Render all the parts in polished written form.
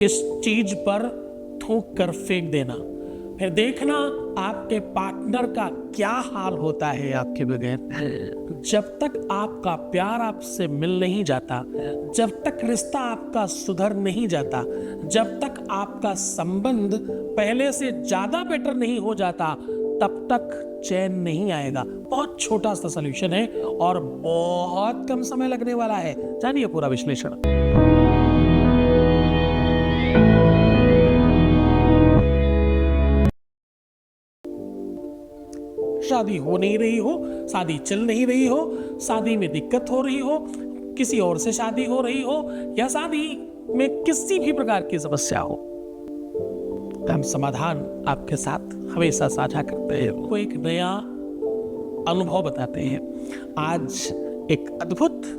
इस चीज पर थूक कर फेंक देना, फिर देखना आपके पार्टनर का क्या हाल होता है आपके बगैर। जब तक आपका प्यार आपसे मिल नहीं जाता, जब तक रिश्ता आपका सुधर नहीं जाता, जब तक आपका संबंध पहले से ज्यादा बेटर नहीं हो जाता, तब तक चैन नहीं आएगा। बहुत छोटा सा सॉल्यूशन है और बहुत कम समय लगने वाला है। जानिए पूरा विश्लेषण। शादी हो नहीं रही हो, शादी चल नहीं रही हो, शादी में दिक्कत हो रही हो, किसी और से शादी हो रही हो, या शादी में किसी भी प्रकार की समस्या हो, हम समाधान आपके साथ हमेशा साझा करते हैं। वो एक नया अनुभव बताते हैं। आज एक अद्भुत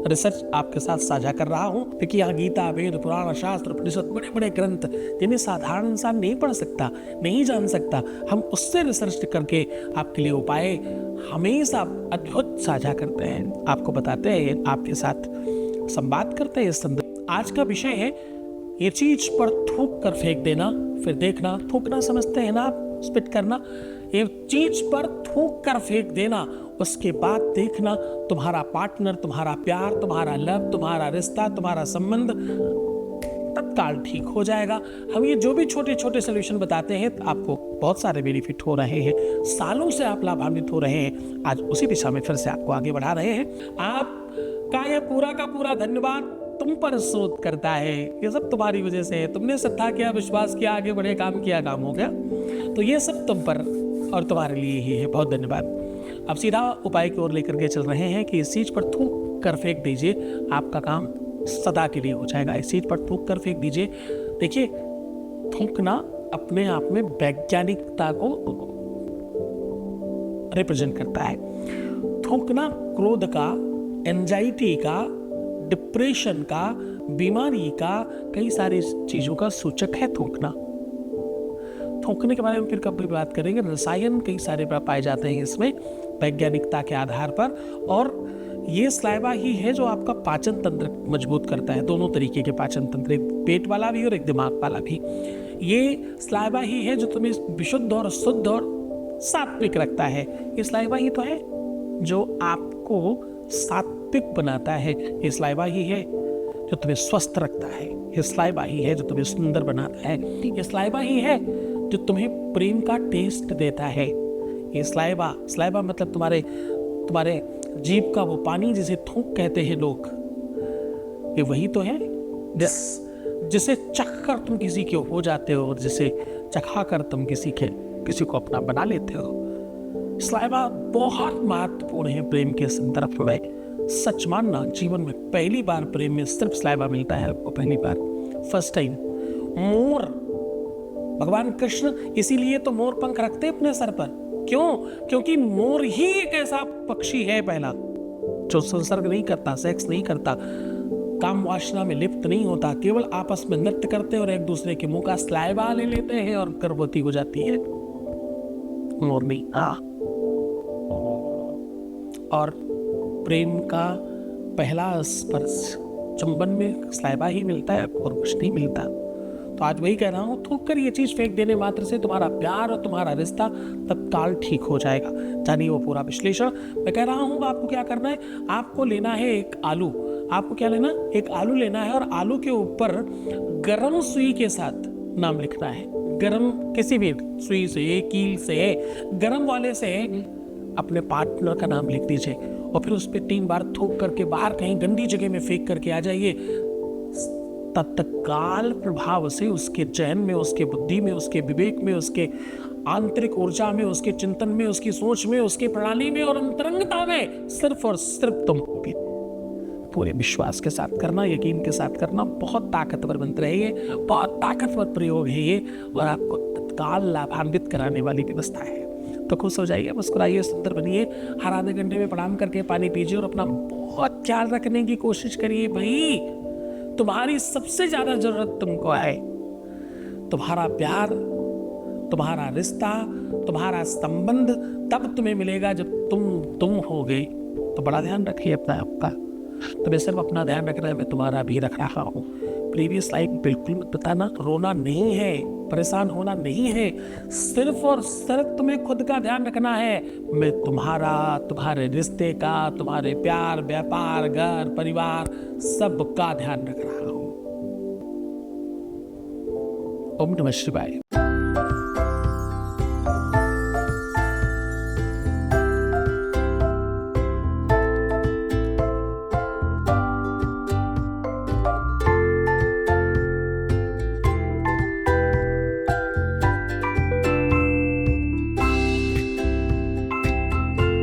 रिसर्च आपके साथ साझा कर रहा हूं। देखिए, यहाँ गीता, वेद, पुराण, शास्त्र, उपनिषद, बड़े बड़े ग्रंथ जिन्हें साधारण इंसान नहीं पढ़ सकता, नहीं जान सकता, हम उससे रिसर्च करके आपके लिए उपाय हमेशा अद्भुत साझा करते हैं, आपको बताते हैं, आपके साथ संवाद करते हैं। इस संदर्भ आज का विषय है, ये चीज पर थूक कर फेंक देना, फिर देखना। थूकना समझते हैं ना आप, स्पिट करना। ये चीज पर थूक कर फेंक देना, उसके बाद देखना तुम्हारा पार्टनर, तुम्हारा प्यार, तुम्हारा लव, तुम्हारा रिश्ता, तुम्हारा संबंध तत्काल ठीक हो जाएगा। हम ये जो भी छोटे छोटे सोल्यूशन बताते हैं, आपको बहुत सारे बेनिफिट हो रहे हैं, सालों से आप लाभान्वित हो रहे हैं। आज उसी दिशा में फिर से आपको आगे बढ़ा रहे हैं। आपका ये पूरा का पूरा धन्यवाद तुम पर शोध करता है। ये सब तुम्हारी वजह से है। तुमने श्रद्धा किया, विश्वास किया, आगे बढ़े, काम किया, काम हो गया। तो ये सब तुम पर और तुम्हारे लिए ही है। बहुत धन्यवाद। अब सीधा उपाय की ओर लेकर के चल रहे हैं कि इस चीज पर थूक कर फेंक दीजिए, आपका काम सदा के लिए हो जाएगा। इस चीज पर थूक कर फेंक दीजिए। देखिए, थूकना अपने आप में वैज्ञानिकता को रिप्रेजेंट करता है। थूकना क्रोध का, एंजाइटी का, डिप्रेशन का, बीमारी का, कई सारी चीजों का सूचक है थूकना। थूकने के बारे में फिर कभी बात करेंगे। रसायन कई सारे पाए जाते हैं इसमें वैज्ञानिकता के आधार पर, और ये स्लाइवा ही है जो आपका पाचन तंत्र मजबूत करता है। दोनों तरीके के पाचन तंत्र, एक पेट वाला भी और एक दिमाग वाला भी। ये स्लाइवा ही है जो तुम्हें विशुद्ध और शुद्ध और सात्विक रखता है। ये स्लाइवा ही तो है जो आपको सात्विक बनाता है। ये स्लाइवा ही है जो तुम्हें स्वस्थ रखता है। ये स्लाइवा ही है जो तुम्हें सुंदर बनाता है। ये स्लाइवा ही है जो तुम्हें प्रेम का टेस्ट देता है। ये स्लाइवा मतलब तुम्हारे जीभ का वो पानी जिसे थूक कहते हैं लोग, ये वही तो है जिसे चख कर तुम किसी के हो जाते हो, और जिसे चखा कर तुम किसी को अपना बना लेते हो। स्लाइवा बहुत महत्वपूर्ण है प्रेम के संदर्भ में। सच मानना, जीवन में पहली बार प्रेम में सिर्फ स्लाइवा मिलता है आपको, पहली बार, फर्स्ट टाइम। मोर, भगवान कृष्ण इसीलिए तो मोर पंख रखते हैं अपने सर पर। क्यों? क्योंकि मोर ही एक ऐसा पक्षी है पहला जो संसर्ग नहीं करता, सेक्स नहीं करता, काम वासना में लिप्त नहीं होता, केवल आपस में नृत्य करते और एक दूसरे के मुंह का स्लाइवा ले लेते हैं और गर्भवती हो जाती है। मोर नहीं। और प्रेम का पहला स्पर्श, चुंबन में स्लाइवा ही मिलता है और कुछ नहीं मिलता। तो आज वही कह रहा हूं, थूक कर ये चीज फेंक देने मात्र से तुम्हारा प्यार और तुम्हारा रिश्ता तत्काल ठीक हो जाएगा। जानिए वो पूरा विश्लेषण। मैं कह रहा हूं आपको क्या करना है। आपको लेना है एक आलू। आपको क्या लेना? एक आलू लेना है, और आलू के ऊपर गर्म सुई के साथ नाम लिखना है। गर्म किसी भी सुई से, कील से, गर्म वाले से अपने पार्टनर का नाम लिख दीजिए, और फिर उस पर 3 बार थूक करके बाहर कहीं गंदी जगह में फेंक करके आ जाइए। तत्काल प्रभाव से उसके चैन में, उसके बुद्धि में, उसके विवेक में, उसके आंतरिक ऊर्जा में, उसके चिंतन में, उसकी सोच में, उसकी प्रणाली में और अंतरंगता में सिर्फ और सिर्फ तुम होगे। पूरे विश्वास के साथ करना, यकीन के साथ करना। बहुत ताकतवर मंत्र है ये, बहुत ताकतवर प्रयोग है ये, और आपको तत्काल लाभान्वित कराने वाली व्यवस्था है। तो खुश हो जाइए, मुस्कुराइए, सुंदर बनिए। हर आधे घंटे में प्रणाम करके पानी पीजिए और अपना बहुत ख्याल रखने की कोशिश करिए। भाई, तुम्हारी सबसे ज्यादा जरूरत तुमको है। तुम्हारा प्यार, तुम्हारा रिश्ता, तुम्हारा संबंध तब तुम्हें मिलेगा जब तुम हो गए। तो बड़ा ध्यान रखिए अपना आपका। तुम्हें सिर्फ अपना ध्यान रखना है, मैं तुम्हारा भी रख रहा हूँ। प्रीवियस लाइफ बिल्कुल मत बताना। रोना नहीं है, परेशान होना नहीं है, सिर्फ और सिर्फ तुम्हें खुद का ध्यान रखना है। मैं तुम्हारा, तुम्हारे रिश्ते का, तुम्हारे प्यार, व्यापार, घर, परिवार सबका ध्यान रख रहा हूं। ओम नमः शिवाय।